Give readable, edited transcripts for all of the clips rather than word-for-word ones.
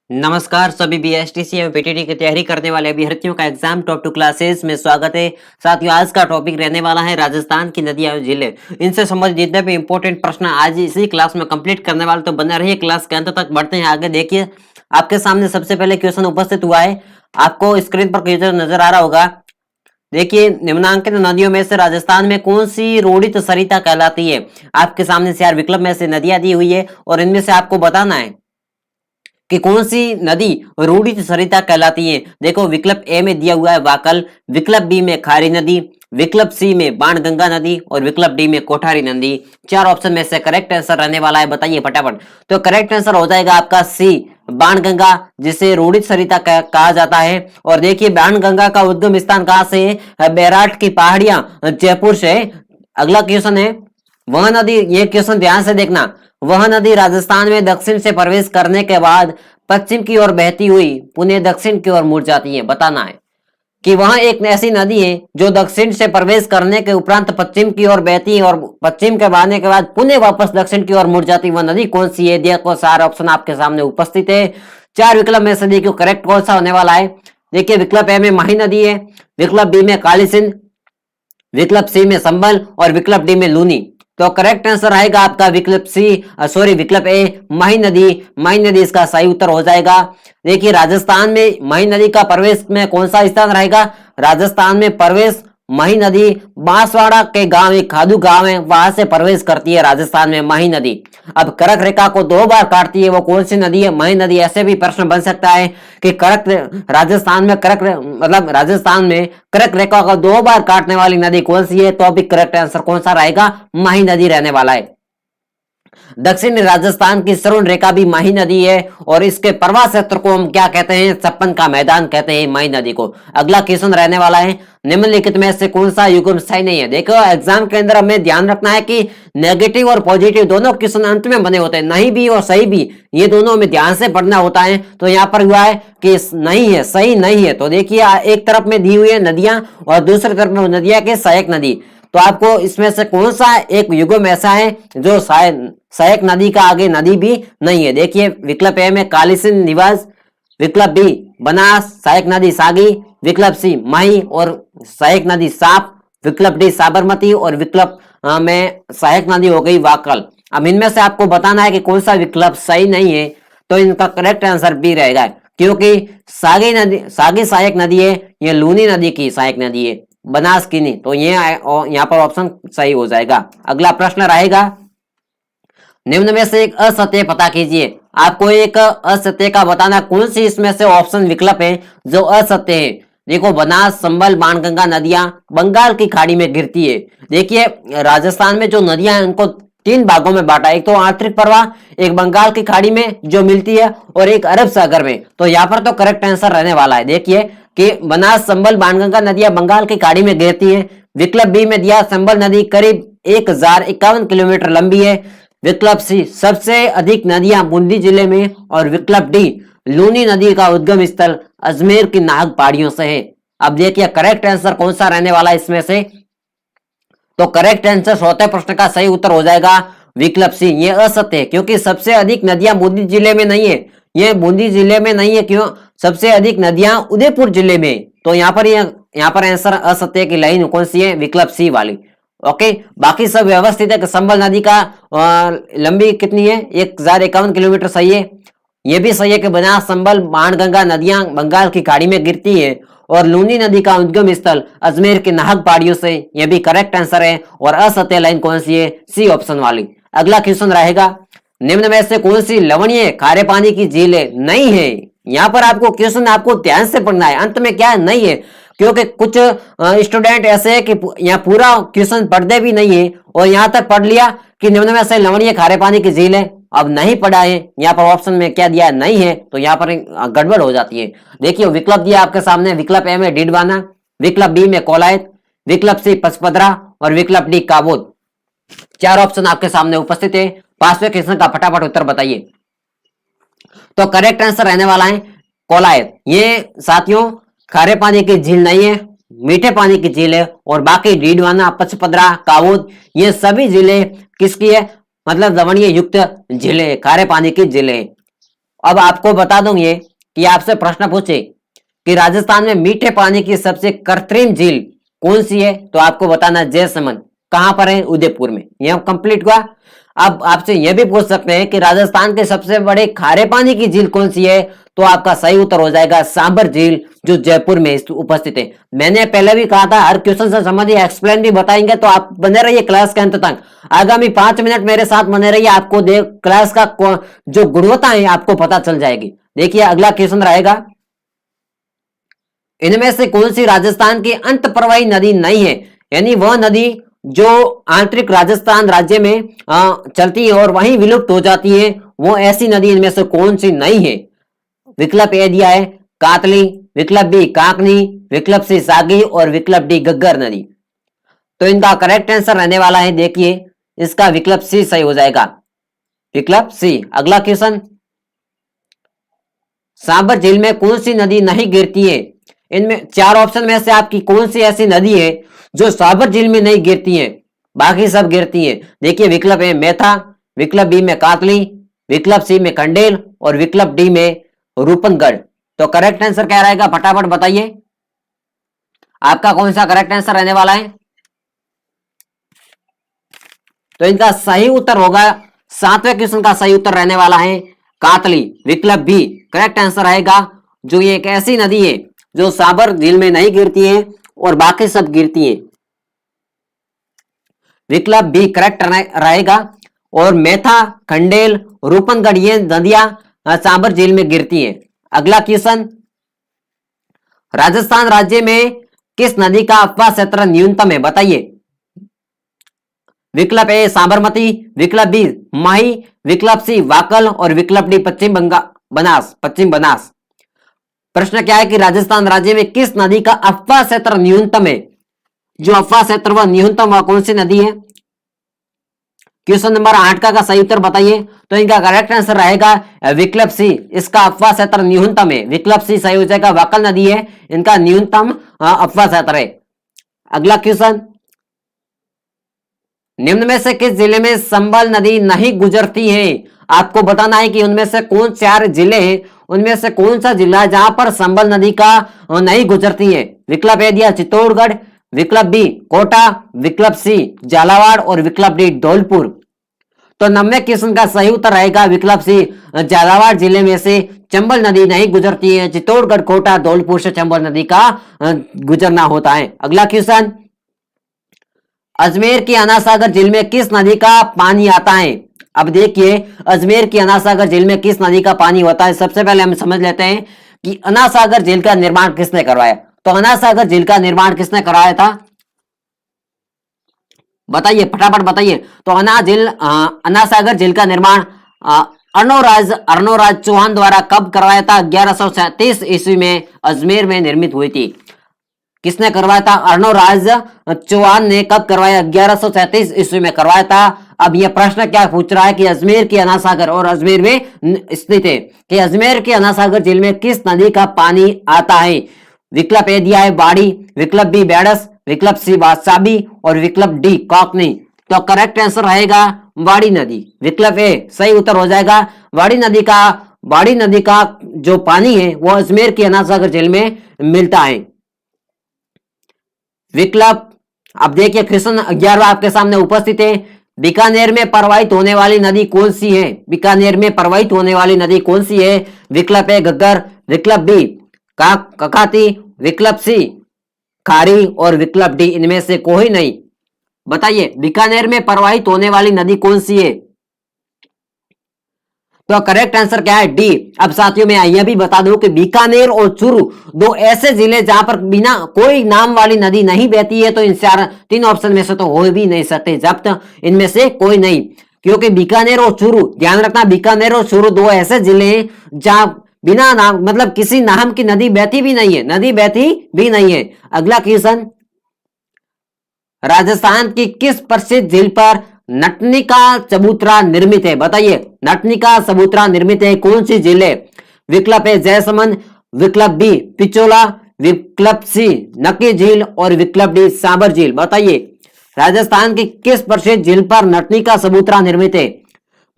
नमस्कार सभी बीएसटीसी एवं पीटीटी की तैयारी करने वाले अभ्यर्थियों का एग्जाम टॉप 2 क्लासेस में स्वागत है। साथियों, आज का टॉपिक रहने वाला है राजस्थान की नदियां और झीलें। इनसे संबंधित जितने भी इंपॉर्टेंट प्रश्न आज इसी क्लास में कंप्लीट करने वाले, तो बने रहिए क्लास के अंत तक। बढ़ते हैं आगे। देखिए, आपके सामने सबसे पहले क्वेश्चन उपस्थित हुआ है। आपको स्क्रीन पर क्वेश्चन नजर आ रहा होगा। देखिए, निम्नांकित नदियों में से राजस्थान में कौन सी रूढ़ित सरिता कहलाती है। आपके सामने 4 विकल्प में से नदियां दी हुई है और इनमें से आपको बताना है कि कौन सी नदी रूढ़ित सरिता कहलाती है। देखो, विकल्प ए में दिया हुआ है वाकल, विकल्प बी में खारी नदी, विकल्प सी में बाणगंगा नदी और विकल्प डी में कोठारी नदी। 4 ऑप्शन में से करेक्ट आंसर रहने वाला है, बताइए फटाफट। तो करेक्ट आंसर हो जाएगा आपका सी, बाणगंगा, जिसे रूढ़ित सरिता कहा जाता है। और देखिए, बाणगंगा का उद्गम स्थान कहाँ से है? बैराट की पहाड़ियां जयपुर से। अगला क्वेश्चन है, वह नदी, ये क्वेश्चन ध्यान से देखना, वह नदी राजस्थान में दक्षिण से प्रवेश करने के बाद पश्चिम की ओर बहती हुई पुनः दक्षिण की ओर मुड़ जाती है। बताना है कि वह एक ऐसी नदी है जो दक्षिण से प्रवेश करने के उपरांत पश्चिम की ओर बहती है और पश्चिम के बहने के बाद पुनः वापस दक्षिण की ओर मुड़ जाती है। वह नदी कौन सी है? देखो, 4 ऑप्शन आपके सामने उपस्थित है। 4 विकल्प में से देखिए करेक्ट कौन सा होने वाला है। देखिए, विकल्प ए में माही नदी है, विकल्प बी में काली सिंध, विकल्प सी में संबल और विकल्प डी में लूनी। तो करेक्ट आंसर आएगा आपका विकल्प सी, विकल्प ए, माही नदी। माही नदी इसका सही उत्तर हो जाएगा। देखिए, राजस्थान में माही नदी का प्रवेश में कौन सा स्थान रहेगा? राजस्थान में प्रवेश माही नदी बांसवाड़ा के गांव, एक खादू गांव है, वहां से प्रवेश करती है राजस्थान में माही नदी। अब कर्क रेखा को 2 बार काटती है, वो कौन सी नदी है? माही नदी। ऐसे भी प्रश्न बन सकता है कि राजस्थान में कर्क रेखा को 2 बार काटने वाली नदी कौन सी है? तो अभी करेक्ट आंसर कौन सा रहेगा? माही नदी रहने वाला है। दक्षिणी राजस्थान की सरुण रेखा भी माही नदी है और इसके प्रवाह क्षेत्र को हम क्या कहते हैं? छप्पन का मैदान कहते हैं माही नदी को। अगला क्वेश्चन रहने वाला है, निम्नलिखित में से कौन सा युग्म सही नहीं है। देखो, एग्जाम के अंदर हमें ध्यान रखना है कि नेगेटिव और पॉजिटिव दोनों क्वेश्चन अंत में बने होते हैं, नहीं भी और सही भी, ये दोनों हमें ध्यान से पढ़ना होता है। तो यहाँ पर हुआ है कि नहीं है, सही नहीं है। तो देखिए, एक तरफ में दी हुई है नदियां और दूसरी तरफ में नदियां के सहायक नदी। तो आपको इसमें से कौन सा एक युग्म ऐसा है जो सहायक नदी का आगे नदी भी नहीं है? देखिए, विकल्प ए में काली सिंध निवास, विकल्प बी बनास, सहायक नदी सागी, विकल्प सी माही और सहायक नदी साप, विकल्प डी साबरमती और विकल्प में सहायक नदी हो गई वाकल। अब इनमें से आपको बताना है कि कौन सा विकल्प सही नहीं है। तो इनका करेक्ट आंसर बी रहेगा, क्योंकि सागी सहायक नदी है, यह लूनी नदी की सहायक नदी है, बनास की नहीं। तो ये यहाँ पर ऑप्शन सही हो जाएगा। अगला प्रश्न रहेगा, निम्न में से एक असत्य पता कीजिए। आपको एक असत्य का बताना, कौन सी इसमें से ऑप्शन विकल्प है जो असत्य है। देखो, बनास, संबल, बाणगंगा नदियां बंगाल की खाड़ी में गिरती है। देखिए, राजस्थान में जो नदियां हैं उनको 3 भागों में बांटा, एक तो आंतरिक प्रवाह, एक बंगाल की खाड़ी में जो मिलती है और एक अरब सागर में। तो यहाँ पर तो करेक्ट आंसर रहने वाला है। देखिए कि बनास, संबल, बाणगंगा नदियां बंगाल की खाड़ी में गिरती है। विकल्प बी में दिया संबल नदी करीब 1051 किलोमीटर लंबी है। विकल्प सी सबसे अधिक नदियां बूंदी जिले में और विकल्प डी लूनी नदी का उद्गम स्थल अजमेर की नाग पहाड़ियों से है। अब देखिए, करेक्ट आंसर कौन सा रहने वाला है इसमें से। तो करेक्ट आंसर 4th प्रश्न का सही उत्तर हो जाएगा विकल्प सी। ये असत्य है, क्योंकि सबसे अधिक नदियां बूंदी जिले में नहीं है। ये बूंदी जिले में नहीं है, क्यों? सबसे अधिक नदियां उदयपुर जिले में। तो यहाँ पर आंसर असत्य की लाइन कौन सी है? विकल्प सी वाली। ओके, बाकी सब व्यवस्थित है कि संबल नदी का लंबी कितनी है? 1051 किलोमीटर सही है। यह भी सही है कि बनास, संबल, बाणगंगा नदियां बंगाल की खाड़ी में गिरती है और लूनी नदी का उद्गम स्थल अजमेर के नाहक पहाड़ियों से। यह भी करेक्ट आंसर है। और असत्य लाइन कौन सी है? सी ऑप्शन वाली। अगला क्वेश्चन रहेगा, निम्न में से कौन सी लवणीय खारे पानी की झील है? नहीं है। यहाँ पर आपको क्वेश्चन आपको ध्यान से पढ़ना है, अंत में क्या है? नहीं है। क्योंकि कुछ स्टूडेंट ऐसे है कि यहाँ पूरा क्वेश्चन पढ़ते भी नहीं है और यहाँ तक पढ़ लिया कि निम्न में से लवणीय खारे पानी की झील है, अब नहीं पढ़ा है। यहाँ पर ऑप्शन में क्या दिया है? नहीं है। तो यहाँ पर गड़बड़ हो जाती है। देखिए, विकल्प दिया आपके सामने, विकल्प ए में डीडवाना, विकल्प बी में कोलायत, विकल्प सी पचपदरा और विकल्प डी काबोद। 4 ऑप्शन आपके सामने उपस्थित है। 5वें क्वेश्चन का फटाफट उत्तर बताइए। तो करेक्ट आंसर रहने वाला है कोलायत। ये साथियों खारे पानी की झील नहीं है, मीठे पानी की झील है। और बाकी डीडवाना, पचपदरा, कावोद, ये सभी झीलें किसकी है? मतलब लवणीय युक्त झीलें, खारे पानी की झीलें। अब आपको बता दूं ये कि आपसे प्रश्न पूछे कि राजस्थान में मीठे पानी की सबसे कृत्रिम झील कौन सी है, तो आपको बताना जैसमंद। कहां पर है? उदयपुर में। यह कंप्लीट हुआ। अब आपसे यह भी पूछ सकते हैं कि राजस्थान के सबसे बड़े खारे पानी की झील कौन सी है, तो आपका सही उत्तर हो जाएगा सांबर झील, जो जयपुर में उपस्थित है। मैंने पहले भी कहा था हर क्वेश्चन से संबंधित एक्सप्लेन भी बताएंगे, तो आप बने रहिए क्लास के अंत तक। आगामी 5 मिनट मेरे साथ बने रहिए, आपको क्लास का जो गुणवत्ता है आपको पता चल जाएगी। देखिए अगला क्वेश्चन रहेगा, इनमें से कौन सी राजस्थान की अंत प्रवाही नदी नहीं है, यानी वह नदी जो आंतरिक राजस्थान राज्य में चलती है और वहीं विलुप्त हो जाती है, वो ऐसी नदी इनमें से कौन सी नहीं है? विकल्प ए दिया है कातली, विकल्प बी काकनी, विकल्प सी सागी और विकल्प डी गग्गर नदी। तो इनका करेक्ट आंसर रहने वाला है, देखिए इसका विकल्प सी सही हो जाएगा, विकल्प सी। अगला क्वेश्चन, सांबर झील में कौन सी नदी नहीं गिरती है? इनमें 4 ऑप्शन में से आपकी कौन सी ऐसी नदी है जो सांबर झील में नहीं गिरती है, बाकी सब गिरती है? देखिए विकल्प ए मेथा, विकल्प बी में कातली, विकल्प सी में कंडेल और विकल्प डी में रूपनगढ़। तो करेक्ट आंसर क्या रहेगा, फटाफट बताइए आपका कौन सा करेक्ट आंसर रहने वाला है? तो इनका सही उत्तर होगा, 7वें क्वेश्चन का सही उत्तर रहने वाला है कातली, विकल्प बी करेक्ट आंसर रहेगा। जो ये एक ऐसी नदी है जो सांबर झील में नहीं गिरती है और बाकी सब गिरती है, विकल्प बी करेक्ट रहेगा। और मेथा, खंडेल, रूपनगढ़ ये नदियां सांबर झील में गिरती है। अगला क्वेश्चन, राजस्थान राज्य में किस नदी का अपवाह क्षेत्र न्यूनतम है, बताइए? विकल्प ए साबरमती, विकल्प बी माही, विकल्प सी वाकल और विकल्प डी पश्चिम बनास। प्रश्न क्या है कि राजस्थान राज्य में किस नदी का अपवाह क्षेत्र न्यूनतम है? जो अपवाह क्षेत्र वह न्यूनतम वह कौन सी नदी है? क्वेश्चन नंबर 8 का सही उत्तर बताइए। तो इनका करेक्ट आंसर रहेगा विकल्प सी, इसका अपवाह क्षेत्र न्यूनतम है, विकल्प सी सही हो जाएगा। वाकल नदी है इनका न्यूनतम अपवाह क्षेत्र है। अगला क्वेश्चन, निम्न में से किस जिले में संबल नदी नहीं गुजरती है? आपको बताना है कि उनमें से कौन 4 जिले हैं, उनमें से कौन सा जिला है जहां पर संबल नदी का नहीं गुजरती है? विकल्प ए दिया चित्तौड़गढ़, विकल्प बी कोटा, विकल्प सी झालावाड़ और विकल्प डी धौलपुर। तो 90 क्वेश्चन का सही उत्तर रहेगा विकल्प सी, झालावाड़ जिले में से चंबल नदी नहीं गुजरती है। चित्तौड़गढ़, कोटा, धौलपुर से चंबल नदी का गुजरना होता है। अगला क्वेश्चन, अजमेर की अनासागर झील में किस नदी का पानी आता है? अब देखिए अजमेर की अनासागर झील में किस नदी का पानी होता है। सबसे पहले हम समझ लेते हैं कि अनासागर झील का निर्माण किसने करवाया। तो अनासागर झील का निर्माण किसने करवाया था, बताइए फटाफट बताइए। तो अनासागर झील का निर्माण अर्णोराज चौहान द्वारा कब करवाया था? 1137 ईस्वी में अजमेर में निर्मित हुई थी। किसने करवाया था? अर्णोराज चौहान ने कब करवाया? 1137 ईस्वी में करवाया था। अब यह प्रश्न क्या पूछ रहा है कि अजमेर की अनासागर और अजमेर में स्थित है कि अजमेर की अनासागर झील में किस नदी का पानी आता है? विकल्प ए दिया है बाड़ी, विकल्प बी बेड़स, विकल्प सी वासाबी और विकल्प डी कॉकनी। तो करेक्ट आंसर रहेगा वाड़ी नदी, विकल्प ए सही उत्तर हो जाएगा। वाड़ी नदी का जो पानी है वो अजमेर की अनासागर झील में मिलता है। विकल्प, अब देखिए क्वेश्चन 11 आपके सामने उपस्थित है। बीकानेर में प्रवाहित होने वाली नदी कौन सी है? बीकानेर में प्रवाहित होने वाली नदी कौन सी है? विकल्प ए घग्गर, विकल्प बी ककाती, विकल्प सी खारी और विकल्प डी इनमें से कोई नहीं। बताइए बीकानेर में प्रवाहित होने वाली नदी कौन सी है? तो करेक्ट आंसर क्या है? डी। अब साथियों मैं यह भी बता दूं कि बीकानेर और चूरू 2 ऐसे जिले जहां पर बिना कोई नाम वाली नदी नहीं बहती है। तो इन 3 ऑप्शन में से तो हो भी नहीं सकते, जब्त इनमें से कोई नहीं, क्योंकि बीकानेर और चूरू, ध्यान रखना बीकानेर और चूरू 2 ऐसे जिले हैं जहां बिना नाम मतलब किसी नाम की नदी बहती भी नहीं है। अगला क्वेश्चन, राजस्थान की किस प्रसिद्ध झील पर नटनिका चबूतरा निर्मित है? बताइए नटनिका चबूतरा निर्मित है कौन सी झील है? विकल्प ए जयसमंद, विकल्प बी पिचोला, विकल्प सी नकी झील और विकल्प डी सांबर झील। बताइए राजस्थान की किस प्रसिद्ध झील पर नटनिका चबूतरा निर्मित है?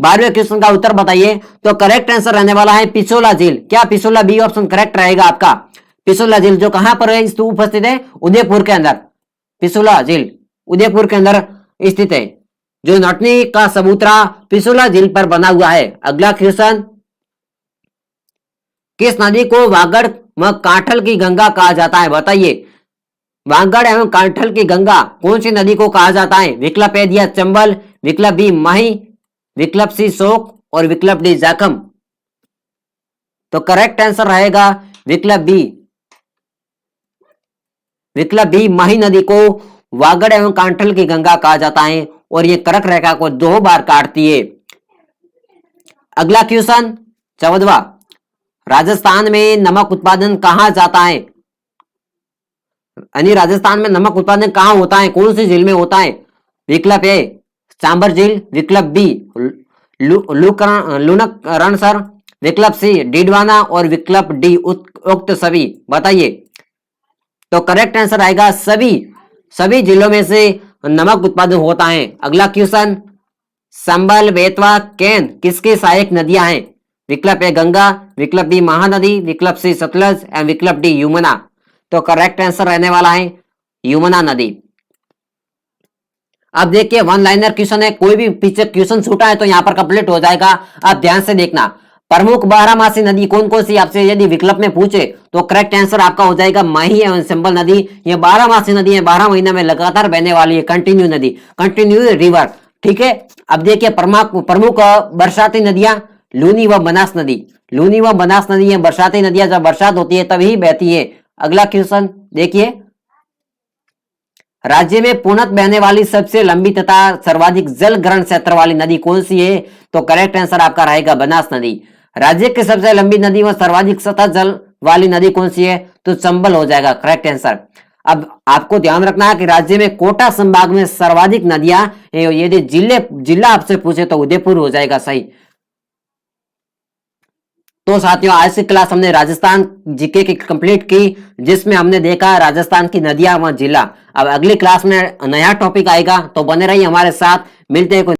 12वें क्वेश्चन का उत्तर बताइए। तो करेक्ट आंसर रहने वाला है पिछोला झील। क्या पिछोला, बी ऑप्शन करेक्ट रहेगा आपका। पिछोला झील जो कहां पर है, उपस्थित है, उदयपुर के अंदर। पिछोला झील उदयपुर के अंदर स्थित है। जो नटनी का चबूतरा पिछोला झील पर बना हुआ है। अगला क्वेश्चन, किस नदी को वागड़ व कांठल की गंगा कहा जाता है, बताइए। वागड़ एवं कांठल की गंगा कौन सी नदी को कहा जाता है? विकल्प ए दिया चंबल, विकल्प बी माही, विकल्प सी शोक और विकल्प डी जाखम। तो करेक्ट आंसर रहेगा विकल्प बी। विकल्प बी माही नदी को वागड़ एवं कांठल की गंगा कहा जाता है और ये कर्क रेखा को 2 बार काटती है। अगला क्वेश्चन 14वां, राजस्थान में नमक उत्पादन कहां जाता है, यानी राजस्थान में नमक उत्पादन कहां होता है, कौन सी झील में होता है? विकल्प ए सांबर झील, विकल्प बी लुनक रणसर, विकल्प सी डीडवाना और विकल्प डी उक्त सभी, बताइए। तो करेक्ट आंसर आएगा सभी जिलों में से नमक उत्पादन होता है। अगला क्वेश्चन, संबल, बेतवा, केन किसकी सहायक नदियां हैं? विकल्प ए गंगा, विकल्प बी महानदी, विकल्प सी सतलज एवं विकल्प डी यमुना। तो करेक्ट आंसर रहने वाला है यमुना नदी। अब देखिए 1 लाइनर क्वेश्चन है, कोई भी पीछे क्वेश्चन छूटा है तो यहां पर कंप्लीट हो जाएगा, आप ध्यान से देखना। प्रमुख बारहमासी नदी कौन कौन सी, आपसे यदि विकल्प में पूछे तो करेक्ट आंसर आपका हो जाएगा माही एवं चंबल नदी। ये 12मासी नदी है, 12 महीना में लगातार बहने वाली है, कंटिन्यू नदी, कंटिन्यू रिवर, ठीक है। अब देखिए प्रमुख बरसाती नदियां लूनी व बनास नदी। लूनी व बनास नदी है बरसाती नदियां, जब बरसात होती है तभी बहती है। अगला क्वेश्चन देखिए, राज्य में पूर्णत बहने वाली सबसे लंबी तथा सर्वाधिक जल ग्रहण क्षेत्र वाली नदी कौन सी है? तो करेक्ट आंसर आपका रहेगा बनास नदी। राज्य की सबसे लंबी नदी व सर्वाधिक सतह जल वाली नदी कौन सी है? तो चंबल हो जाएगा करेक्ट आंसर। अब आपको ध्यान रखना है कि राज्य में कोटा संभाग में सर्वाधिक नदियां, यदि जिला आपसे पूछे तो उदयपुर हो जाएगा सही। तो साथियों आज की क्लास हमने राजस्थान जीके की कंप्लीट की, जिसमें हमने देखा राजस्थान की नदियां व जिला। अब अगली क्लास में नया टॉपिक आएगा, तो बने रहिए हमारे साथ, मिलते हैं।